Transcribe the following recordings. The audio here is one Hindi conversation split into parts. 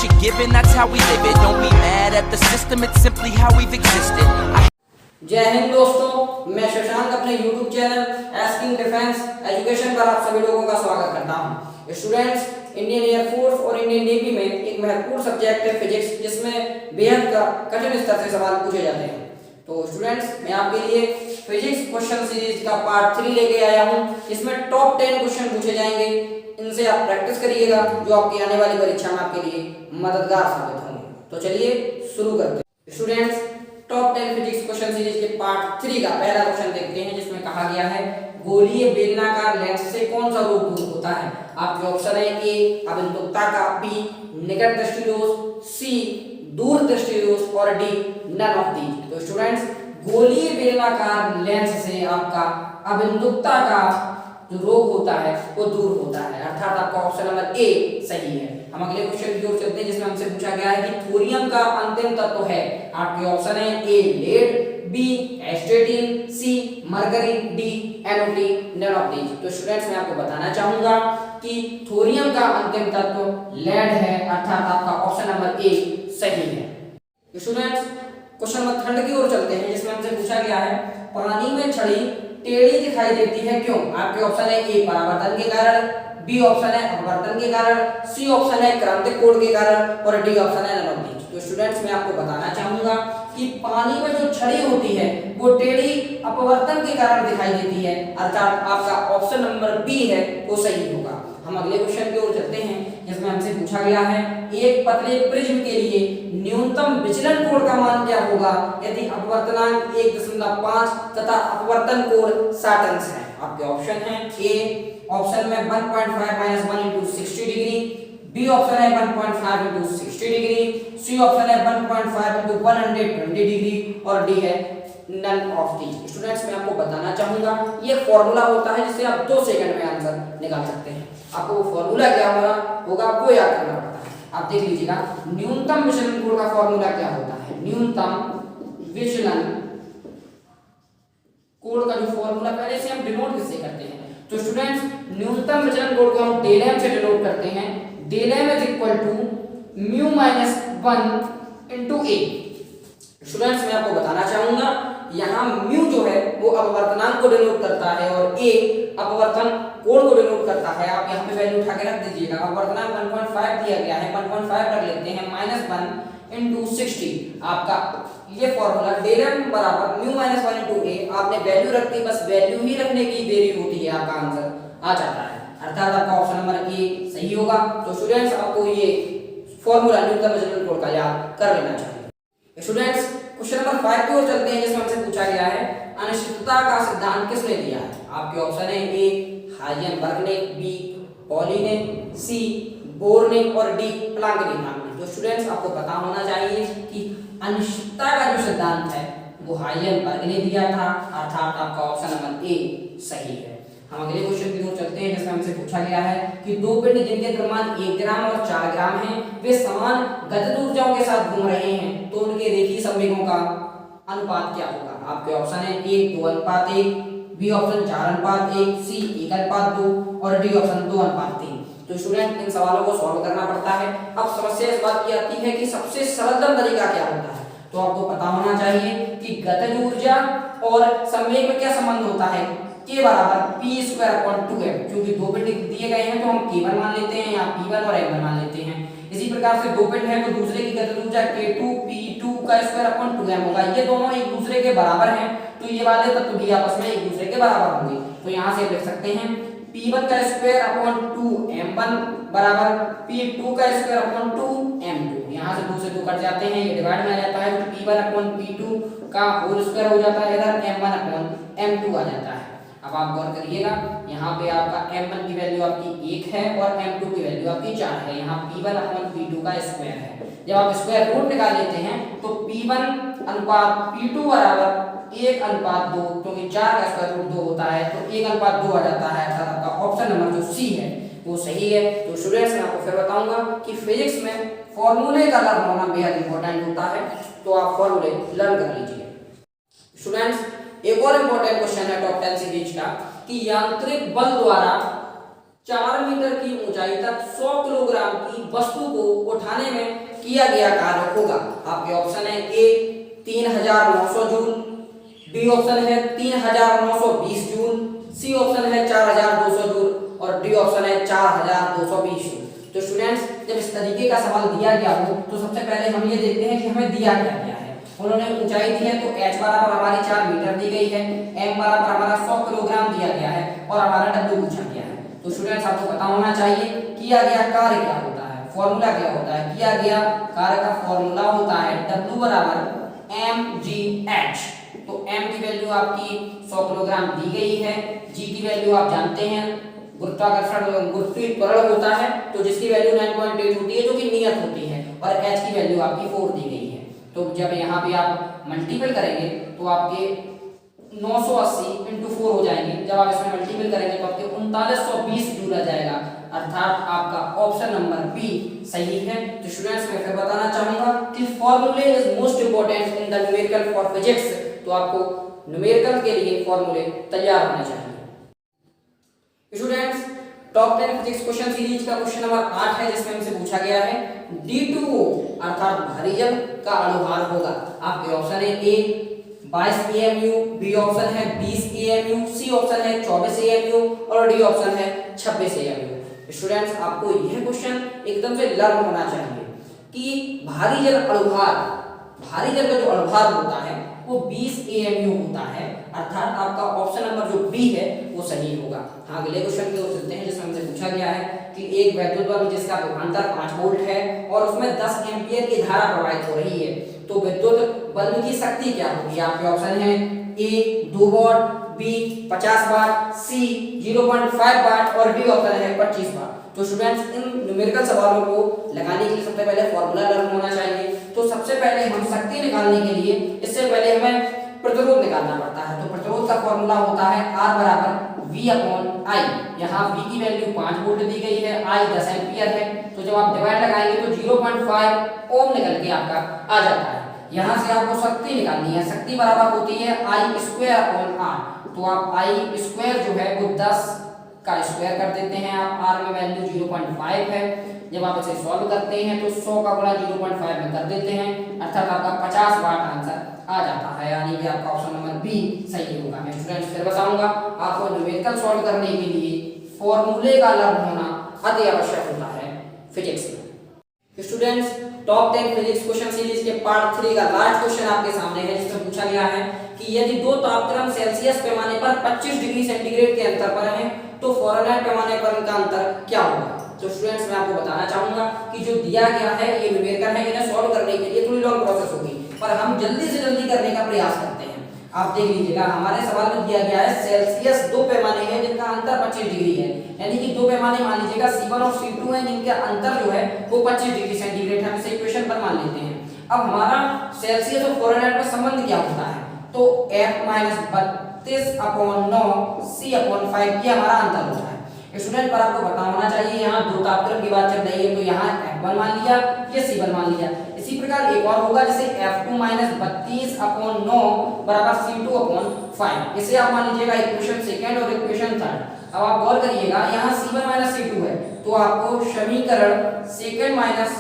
what you're given, that's how we live it. Don't be mad at the system, it's simply how we've existed. जय हिंद दोस्तों, मैं शशांक अपने YouTube channel asking defence education पर आप सभी लोगों का स्वागत करता हूं। स्टूडेंट्स, इंडियन एयरफोर्स और इंडियन नेवी में एक महत्वपूर्ण सब्जेक्ट है फिजिक्स, जिसमें बेहद का कठिन स्तर से सवाल पूछे जाते हैं। तो स्टूडेंट्स, मैं आपके लिए फिजिक्स क्वेश्चन सीरीज का पार्ट 3 लेके आया हूं। इसमें टॉप 10 क्वेश्चन पूछे जाएंगे, इनसे आप प्रैक्टिस करिएगा, जो आपकी आने वाली परीक्षा में आपके लिए मददगार साबित होंगे। तो चलिए शुरू करते हैं। Students, top 10 physics question series के पार्ट 3 का पहला क्वेश्चन देखते हैं, जिसमें कहा गया है गोलीय बेलनाकार लेंस से कौन सा रूप दूर होता है। आपके ऑप्शन है ए अबिंदुकता का, बी निकट दृष्टिदोष, सी दूर दृष्टिदोष और डी नन ऑफ दीज। तो स्टूडेंट्स, गोलीय बेलनाकार लेंस से आपका अबिंदुकता का जो रोग होता है वो दूर होता है, अर्थात आपका ऑप्शन नंबर ए सही है। हम अगले क्वेश्चन की ओर चलते हैं, जिसमें हमसे पूछा गया है कि थोरियम का अंतिम तत्व है। आपके ऑप्शन है A lead, B astatine, C mercury, D NOT none of these. तो स्टूडेंट्स, मैं आपको बताना चाहूंगा कि थोरियम का अंतिम तत्व लेड है, अर्थात आपका ऑप्शन नंबर ए सही है। स्टूडेंट्स, क्वेश्चन नंबर 3 की ओर चलते हैं, जिसमें हमसे पूछा गया है पानी में छड़ी टेढ़ी दिखाई देती है क्यों। आपके ऑप्शन है ए परावर्तन के कारण, बी ऑप्शन है अपवर्तन के कारण, सी ऑप्शन है क्रांतिक कोण के कारण और डी ऑप्शन है नन ऑफ दीज। तो स्टूडेंट्स, मैं आपको बताना चाहूंगा कि पानी में जो छड़ी होती है वो टेढ़ी अपवर्तन के कारण दिखाई देती है, अर्थात आपका ऑप्शन नंबर बी है वो सही होगा। हम अगले क्वेश्चन की ओर चलते हैं, जिसमें हमसे पूछा गया है एक पतले प्रिज्म के लिए न्यूनतम विचलन कोण का मान क्या होगा यदि अपवर्तनांक 1.5 तथा अपवर्तन कोण 60 अंश है। आपके ऑप्शन है ए ऑप्शन में 1.5 - 1 × 60 डिग्री, बी ऑप्शन है 1.5 × 60 डिग्री, सी ऑप्शन है 1.5 × 120 डिग्री और डी है नन ऑफ दीज। स्टूडेंट्स, मैं आपको बताना चाहूंगा ये फॉर्मूला होता है जिससे आप 2 सेकंड में आंसर निकाल सकते हैं। आपको वो फॉर्मूला क्या होगा वो याद करना पड़ता है। आप देख लीजिएगा, न्यूनतम विचलन कोण का फॉर्मूला क्या होता है। न्यूनतम विचलन कोण का जो फॉर्मूला पहले से हम डिनोट किससे करते हैं। तो स्टूडेंट्स, न्यूनतम विचलन कोण को हम डेल एम से डिनोट करते हैं। Del M is equal to mu minus 1 into A. Students, मैं आपको बताना चाहूंगा यहाँ म्यू जो है वो अपवर्तनांक को डिनोट करता है और ए अपवर्तन कोण को डिनोट करता है। आप यहाँ पे वैल्यू उठा के रख दीजिएगा। अपवर्तनांक 1.5 दिया गया है, 1.5 रख लेते हैं, -1 इनटू 60। आपका ये फॉर्मूला डेल एम बराबर म्यू माइनस 1 इनटू ए। आपने वैल्यू रख दी, बस वैल्यू ही रखने की देरी होती है, आपका आंसर आ जाता है, अर्थात आपका ऑप्शन नंबर ए सही होगा। तो स्टूडेंट्स, आपको ये फॉर्मूला न्यूनतम विचलन कोण का याद कर लेना चाहिए। स्टूडेंट्स, क्वेश्चन नंबर 5 की ओर चलते हैं, जिसमें हमसे पूछा गया है अनिश्चितता का सिद्धांत किसने दिया है। आपके ऑप्शन है ए हाइजेनबर्ग ने, बी पॉली ने, सी बोर ने और डी प्लांक ने। तो स्टूडेंट्स, आपको पता होना चाहिए कि अनिश्चितता का जो सिद्धांत है वो हाइजेनबर्ग ने दिया था, अर्थात आपका ऑप्शन नंबर ए सही है। हम अगले क्वेश्चन की ओर चलते हैं, जिसमें हमसे पूछा गया है कि दो पिंड जिनके द्रव्यमान 1 ग्राम और 4 ग्राम है, वे समान गतिज ऊर्जाओं के साथ घूम रहे हैं, तो उनके रेखीय संवेगों का अनुपात क्या होगा। आपके ऑप्शन है ए 2:1, बी ऑप्शन 4:1, सी 1:2 और डी ऑप्शन 2:3। तो स्टूडेंट, इन सवालों को सॉल्व करना पड़ता है। अब समस्या इस बात की आती है कि सबसे सरलतम तरीका क्या होता है। तो आपको पता होना चाहिए कि गतिज ऊर्जा और संवेग में क्या संबंध होता है, के बराबर p²/2m। क्योंकि दो पिंड दिए गए हैं तो हम k1 मान लेते हैं या p1 और m1 मान लेते हैं। इसी प्रकार से दो पिंड है तो दूसरे की गतिज ऊर्जा k2 p2² होगा। ये दोनों एक दूसरे के बराबर हैं, तो ये वाले तत्व भी आपस में एक दूसरे के बराबर होंगे। तो यहाँ से लिख सकते हैं p1² m1 बराबर p2² m2। यहाँ से 2 से 2 कट जाते हैं, ये डिवाइड में आ जाता है, तो p1/p2 का होल स्क्वायर हो जाता है, इधर m1/m2 आ जाता है। अब आप गौर करिएगा, यहाँ पे आपका m1 की वैल्यू आपकी 1 है और m2 की वैल्यू आपकी 4 है। यहाँ p1/p2 का स्क्वायर है। जब आप स्क्वायर रूट निकाल लेते हैं तो p1/p2 बराबर 1:2, क्योंकि 4 का स्क्वायर रूट 2 होता है, तो 1:2 आ जाता है, अर्थात आपका ऑप्शन नंबर जो सी है वो सही है। तो स्टूडेंट्स, मैं आपको फिर बताऊंगा कि फिजिक्स में फॉर्मूले का लर्न होना बेहद इंपॉर्टेंट होता है, तो आप फॉर्मूले लर्न कर लीजिए। स्टूडेंट्स, एक और इंपॉर्टेंट क्वेश्चन है टॉप 10 सीरीज का कि यांत्रिक बल द्वारा 4 मीटर की ऊंचाई तक 100 किलोग्राम की वस्तु को उठाने में किया गया कार्य होगा। आपके ऑप्शन है ए 3900 जूल, बी ऑप्शन है 3920 जूल, सी ऑप्शन है 4200 जूल और डी ऑप्शन है 4220 जूल। तो स्टूडेंट्स, जब इस तरीके का सवाल दिया गया हो तो सबसे पहले हम ये देखते हैं कि हमें दिया क्या गया है। उन्होंने ऊंचाई दी है तो h बराबर हमारी 4 मीटर दी गई है, m बराबर हमारा 100 किलोग्राम दिया गया है और हमारा w पूछा गया है। तो स्टूडेंट्स, आपको पता होना चाहिए किया गया कार्य क्या होता है, फॉर्मूला क्या होता है। किया गया कार्य का फॉर्मूला होता है w बराबर mgh। तो m की वैल्यू आपकी 100 किलोग्राम दी गई है, g की वैल्यू आप जानते हैं, गुरुत्वाकर्षण गुरुत्वीय त्वरण होता है तो जिसकी वैल्यू 9.8 होती है जो कि नियत होती है, और h की वैल्यू आपकी 4 दी गई है। तो जब यहाँ पे आप मल्टीपल करेंगे तो आपके 980 × 4 हो जाएंगे। जब आप इसमें मल्टीपल करेंगे तो आपके 3920 जूल आ जाएगा, अर्थात आपका ऑप्शन नंबर बी सही है। तो स्टूडेंट्स, मैं फिर बताना चाहूंगा कि फॉर्मूले is most important in the numerical for physics. तो आपको न्यूमेरिकल के लिए फॉर्मूले तैयार होने चाहिए। Students, top 10 physics question series का क्वेश्चन नंबर 8 है, जिसमें हमसे पूछा गया है D2O अर्थात भारी जल का अणुभार होगा। आपके ऑप्शन है ए 22 AMU, बी ऑप्शन है 20 AMU, सी ऑप्शन है 24 AMU और डी ऑप्शन है 26 AMU। स्टूडेंट्स, आपको यह क्वेश्चन एकदम से लर्न होना चाहिए कि भारी जल अणुभार, भारी जल का जो अणुभार होता है वो 20 AMU होता है, अर्थात आपका ऑप्शन नंबर जो बी है वो सही होगा। हाँ, अगले क्वेश्चन की ओर चलते हैं, जिसमें हमसे पूछा गया है कि एक वैद्युत बल्ब जिसका विभवांतर 5 वोल्ट है और उसमें 10 एम्पीयर की धारा प्रवाहित हो रही है, तो विद्युत बल्ब की शक्ति क्या होगी। आपके ऑप्शन है ए 2 वाट, बी 50 वाट, सी 0.5 वाट और डी ऑप्शन है 25 वाट। तो स्टूडेंट्स, इन न्यूमेरिकल सवालों को लगाने के लिए सबसे पहले फॉर्मूला लर्न होना चाहिए। तो सबसे पहले हम शक्ति निकालने के लिए इससे पहले हमें प्रतिरोध निकालना पड़ता है। तो प्रतिरोध का फॉर्मूला होता है R बराबर V/I। यहाँ V की वैल्यू 5 वोल्ट दी गई है, I 10 एम्पीयर है। तो जब आप डिवाइड लगाएंगे तो 0.5 ओम निकल के आपका आ जाता है। यहाँ से आपको शक्ति निकालनी है, शक्ति बराबर होती है I²/R। तो आप I² जो है वो 10 का स्क्वायर कर देते हैं आप, R में वैल्यू 0.5 है। जब आप इसे सॉल्व करते हैं तो 100 का गुणा 0.5 में कर देते हैं, अर्थात आपका 50 वाट आंसर आ जाता है, यानी कि आपका ऑप्शन नंबर बी सही होगा। मैं स्टूडेंट्स फिर बताऊंगा, आपको न्यूमेरिकल सॉल्व करने के लिए फॉर्मूले का लर्न होना अति आवश्यक होता है फिजिक्स में। Students, top 10 physics question series के पार्ट 3 का लास्ट क्वेश्चन आपके सामने है, जिसमें पूछा गया है कि यदि दो तापक्रम सेल्सियस पैमाने पर 25 डिग्री सेंटीग्रेड के अंतर पर हैं तो फ़ारेनहाइट पैमाने पर इनका अंतर क्या होगा। तो स्टूडेंट्स, मैं आपको बताना चाहूंगा कि जो दिया गया है ये न्यूमेरिकल है, इन्हें सॉल्व करने के लिए थोड़ी लॉन्ग प्रोसेस होगी, पर हम जल्दी से जल्दी करने का प्रयास करते हैं। आप देख लीजिएगा, हमारे सवाल में दिया गया है सेल्सियस दो पैमाने हैं जिनका अंतर 25 डिग्री है, यानी कि दो पैमाने मान लीजिएगा C1 और C2 है जिनका अंतर जो है वो 25 डिग्री सेंटीग्रेड है। हम इसे इक्वेशन पर मान लेते हैं। अब हमारा सेल्सियस और फ़ारेनहाइट में संबंध क्या होता है, तो F-32/9 C/5 ये हमारा अंतर होता है। स्टूडेंट, पर आपको पता होना चाहिए यहाँ दो तापक्रम की बात चल रही है, तो यहाँ F1 मान लिया, ये C1 मान लिया। इसी प्रकार एक और होगा, जैसे F2-32/9 बराबर C2/5। इसे आप मान लीजिएगा इक्वेशन सेकंड और इक्वेशन थर्ड। अब आप गौर करिएगा, यहाँ C1 - C2 है, तो आपको समीकरण सेकंड माइनस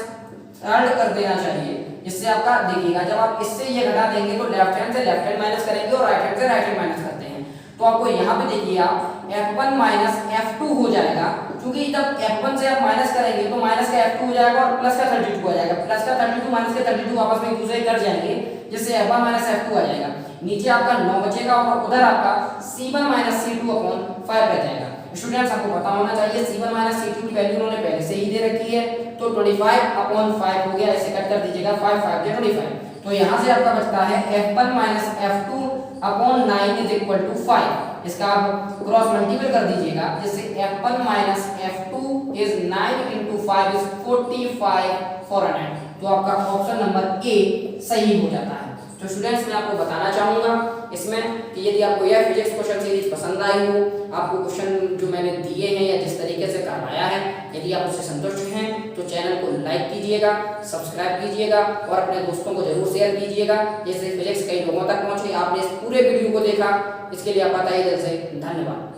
थर्ड कर देना चाहिए। इससे आपका देखिएगा, जब आप इससे ये घटा देंगे तो लेफ्ट हैंड से लेफ्ट हैंड माइनस करेंगे और राइट हैंड से राइट हैंड माइनस करते हैं, तो आपको यहाँ पे देखिए आप F1 - F2 हो जाएगा, क्योंकि जब F1 से आप माइनस करेंगे तो माइनस का F2 हो जाएगा और प्लस का 32 हो जाएगा। प्लस का 32 माइनस का 32 आपस में एक दूसरे कट जाएंगे, जिससे F1 - F2 आ जाएगा। नीचे आपका 9 बचेगा और उधर आपका C1 - C2/5 रह जाएगा। स्टूडेंट्स, आपको पता होना चाहिए C1 - C2 की वैल्यू उन्होंने पहले से ही दे रखी है, तो 25/5 हो गया, इसे कट कर दीजिएगा, 5 5 या 25। तो यहाँ से आपका बचता है F1 - F2/9 = 5। इसका आप क्रॉस मल्टीपल कर दीजिएगा, जिससे F1 - F2 is 9 × 5 is 45 Fahrenheit. तो आपका ऑप्शन नंबर ए सही हो जाता है। तो स्टूडेंट्स, मैं आपको बताना चाहूंगा इसमें कि यदि आपको यह फिजिक्स क्वेश्चन सीरीज पसंद आई हो, आपको क्वेश्चन जो मैंने दिए हैं या जिस तरीके से करवाया है, यदि आप उससे संतुष्ट हैं तो चैनल को लाइक कीजिएगा, सब्सक्राइब कीजिएगा और अपने दोस्तों को जरूर शेयर कीजिएगा, जिससे फिजिक्स कई लोगों तक पहुंचे। आपने इस पूरे वीडियो को देखा, इसके लिए आपका तहे दिल से धन्यवाद।